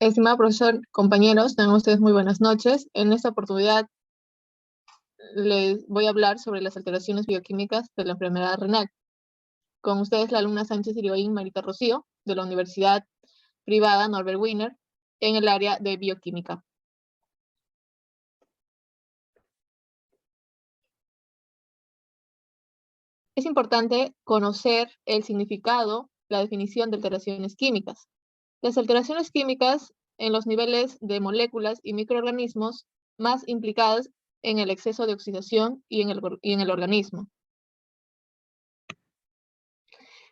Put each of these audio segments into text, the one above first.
Estimado profesor, compañeros, tengan ustedes muy buenas noches. En esta oportunidad les voy a hablar sobre las alteraciones bioquímicas de la enfermedad renal. Con ustedes la alumna Sánchez Irigoyen Marita Rocío, de la Universidad Privada Norbert Wiener, en el área de bioquímica. Es importante conocer el significado, la definición de alteraciones químicas. Las alteraciones químicas en los niveles de moléculas y microorganismos más implicados en el exceso de oxidación y en el organismo,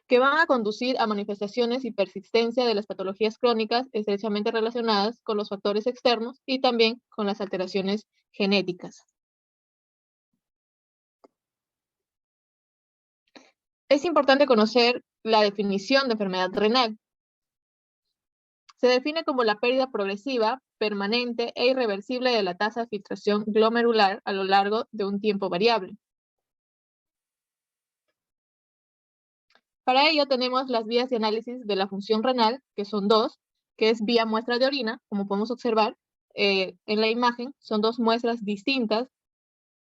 que van a conducir a manifestaciones y persistencia de las patologías crónicas estrechamente relacionadas con los factores externos y también con las alteraciones genéticas. Es importante conocer la definición de enfermedad renal. Se define como la pérdida progresiva, permanente e irreversible de la tasa de filtración glomerular a lo largo de un tiempo variable. Para ello tenemos las vías de análisis de la función renal, que son dos, que es vía muestra de orina, como podemos observar en la imagen, son dos muestras distintas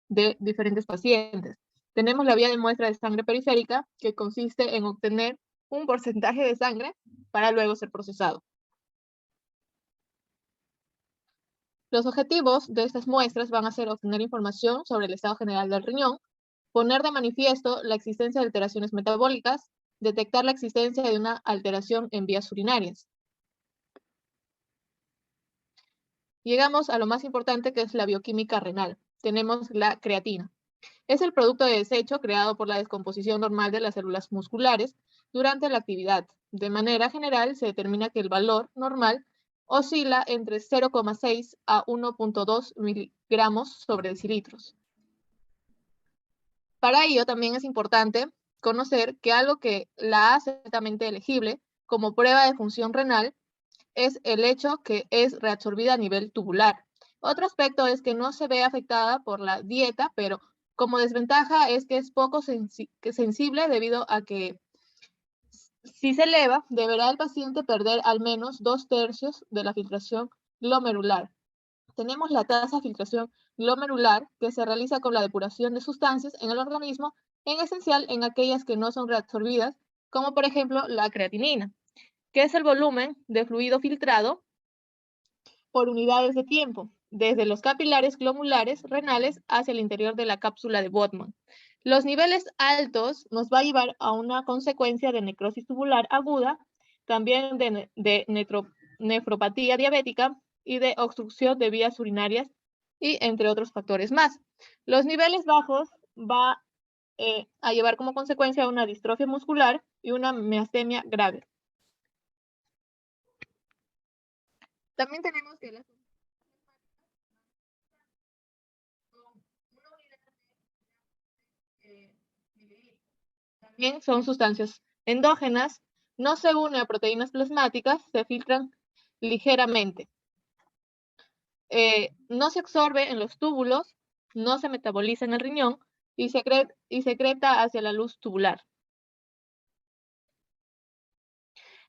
de diferentes pacientes. Tenemos la vía de muestra de sangre periférica, que consiste en obtener un porcentaje de sangre para luego ser procesado. Los objetivos de estas muestras van a ser obtener información sobre el estado general del riñón, poner de manifiesto la existencia de alteraciones metabólicas, detectar la existencia de una alteración en vías urinarias. Llegamos a lo más importante, que es la bioquímica renal. Tenemos la creatina. Es el producto de desecho creado por la descomposición normal de las células musculares durante la actividad. De manera general, se determina que el valor normal oscila entre 0,6 a 1,2 miligramos sobre decilitros. Para ello, también es importante conocer que algo que la hace altamente elegible como prueba de función renal es el hecho que es reabsorbida a nivel tubular. Otro aspecto es que no se ve afectada por la dieta, pero como desventaja es que es poco sensible debido a que si se eleva, deberá el paciente perder al menos 2/3 de la filtración glomerular. Tenemos la tasa de filtración glomerular, que se realiza con la depuración de sustancias en el organismo, en esencial en aquellas que no son reabsorbidas, como por ejemplo la creatinina, que es el volumen de fluido filtrado por unidades de tiempo, desde los capilares glomulares renales hacia el interior de la cápsula de Bowman. Los niveles altos nos va a llevar a una consecuencia de necrosis tubular aguda, también de nefropatía diabética y de obstrucción de vías urinarias, y entre otros factores más. Los niveles bajos va a llevar como consecuencia una distrofia muscular y una miastenia grave. También tenemos que las también son sustancias endógenas, no se unen a proteínas plasmáticas, se filtran ligeramente. No se absorbe en los túbulos, no se metaboliza en el riñón y secreta hacia la luz tubular.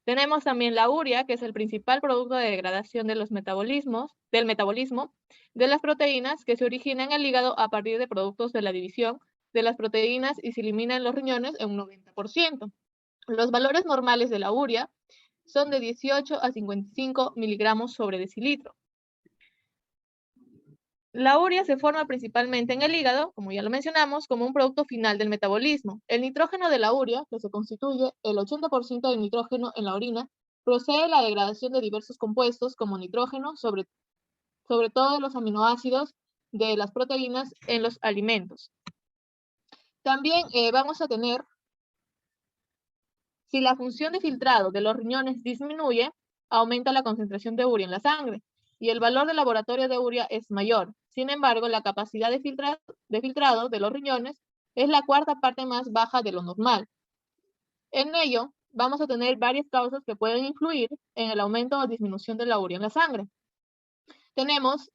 Tenemos también la urea, que es el principal producto de degradación de del metabolismo de las proteínas, que se origina en el hígado a partir de productos de la división de las proteínas y se elimina en los riñones en un 90%. Los valores normales de la urea son de 18 a 55 miligramos sobre decilitro. La urea se forma principalmente en el hígado, como ya lo mencionamos, como un producto final del metabolismo. El nitrógeno de la urea, que se constituye el 80% del nitrógeno en la orina, procede de la degradación de diversos compuestos como nitrógeno, sobre todo los aminoácidos de las proteínas en los alimentos. También vamos a tener, si la función de filtrado de los riñones disminuye, aumenta la concentración de urea en la sangre y el valor de laboratorio de urea es mayor. Sin embargo, la capacidad de filtrado de los riñones es la cuarta parte más baja de lo normal. En ello, vamos a tener varias causas que pueden influir en el aumento o disminución de la urea en la sangre. Tenemos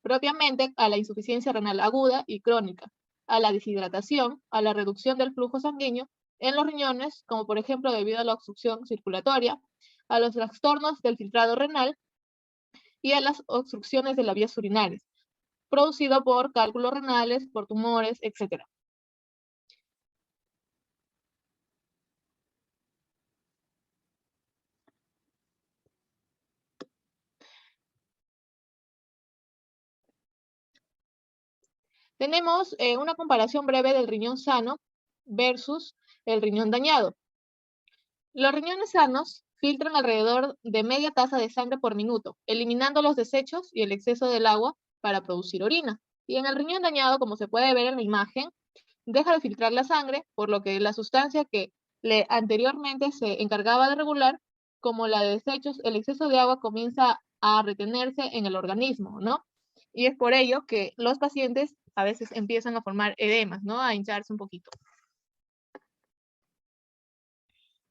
propiamente a la insuficiencia renal aguda y crónica, a la deshidratación, a la reducción del flujo sanguíneo en los riñones, como por ejemplo debido a la obstrucción circulatoria, a los trastornos del filtrado renal y a las obstrucciones de las vías urinarias, producido por cálculos renales, por tumores, etc. Tenemos una comparación breve del riñón sano versus el riñón dañado. Los riñones sanos filtran alrededor de media taza de sangre por minuto, eliminando los desechos y el exceso del agua para producir orina. Y en el riñón dañado, como se puede ver en la imagen, deja de filtrar la sangre, por lo que la sustancia que anteriormente se encargaba de regular, como la de desechos, el exceso de agua comienza a retenerse en el organismo, ¿no? Y es por ello que los pacientes a veces empiezan a formar edemas, ¿no? A hincharse un poquito.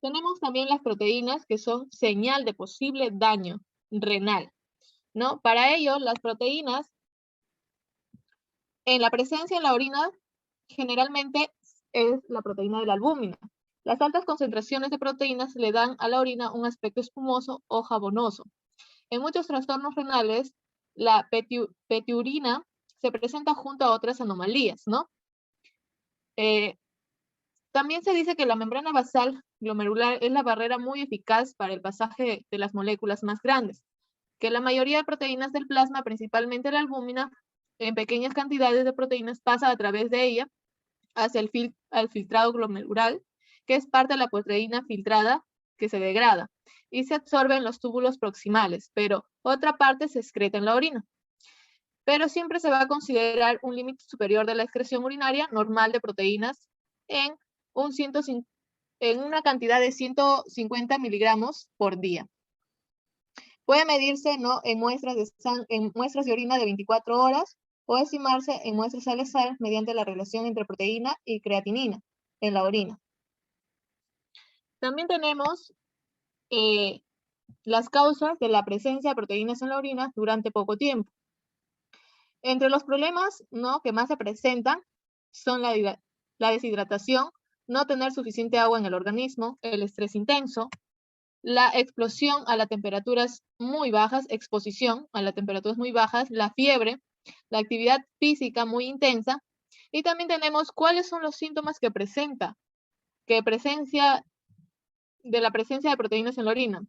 Tenemos también las proteínas que son señal de posible daño renal, ¿no? Para ello, las proteínas en la presencia en la orina generalmente es la proteína de la albúmina. Las altas concentraciones de proteínas le dan a la orina un aspecto espumoso o jabonoso. En muchos trastornos renales, la petiurina se presenta junto a otras anomalías, ¿no? También se dice que la membrana basal glomerular es la barrera muy eficaz para el pasaje de las moléculas más grandes, que la mayoría de proteínas del plasma, principalmente la albúmina, en pequeñas cantidades de proteínas pasa a través de ella hacia el filtrado glomerular, que es parte de la proteína filtrada que se degrada y se absorbe en los túbulos proximales, pero otra parte se excreta en la orina. Pero siempre se va a considerar un límite superior de la excreción urinaria normal de proteínas en una cantidad de 150 miligramos por día. Puede medirse, ¿no?, en muestras de orina de 24 horas o estimarse en muestras al azar mediante la relación entre proteína y creatinina en la orina. También tenemos las causas de la presencia de proteínas en la orina durante poco tiempo. Entre los problemas, ¿no?, que más se presentan son la deshidratación, no tener suficiente agua en el organismo, el estrés intenso, la explosión a las temperaturas muy bajas, exposición a las temperaturas muy bajas, la fiebre, la actividad física muy intensa, y también tenemos cuáles son los síntomas que presenta, de la presencia de proteínas en la orina.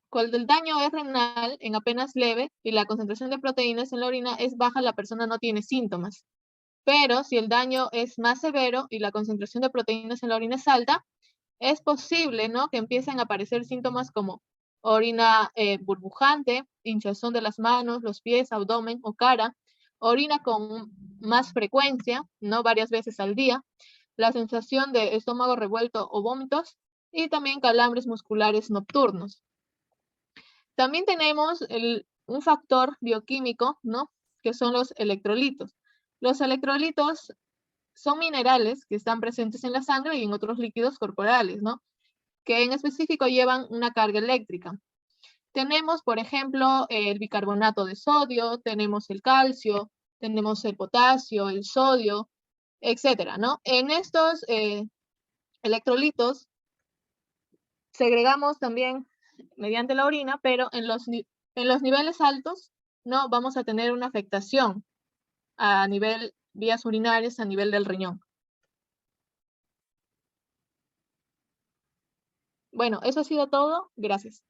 Cuando el daño es renal en apenas leve y la concentración de proteínas en la orina es baja, la persona no tiene síntomas. Pero si el daño es más severo y la concentración de proteínas en la orina es alta, es posible, ¿no?, que empiecen a aparecer síntomas como orina burbujante, hinchazón de las manos, los pies, abdomen o cara, orina con más frecuencia, ¿no?, varias veces al día, la sensación de estómago revuelto o vómitos y también calambres musculares nocturnos. También tenemos un factor bioquímico, ¿no?, que son los electrolitos. Los electrolitos son minerales que están presentes en la sangre y en otros líquidos corporales, ¿no?, que en específico llevan una carga eléctrica. Tenemos, por ejemplo, el bicarbonato de sodio, tenemos el calcio, tenemos el potasio, el sodio, etcétera, ¿no? En estos electrolitos segregamos también mediante la orina, pero en los niveles altos, ¿no?, vamos a tener una afectación a nivel vías urinarias, a nivel del riñón. Bueno, eso ha sido todo. Gracias.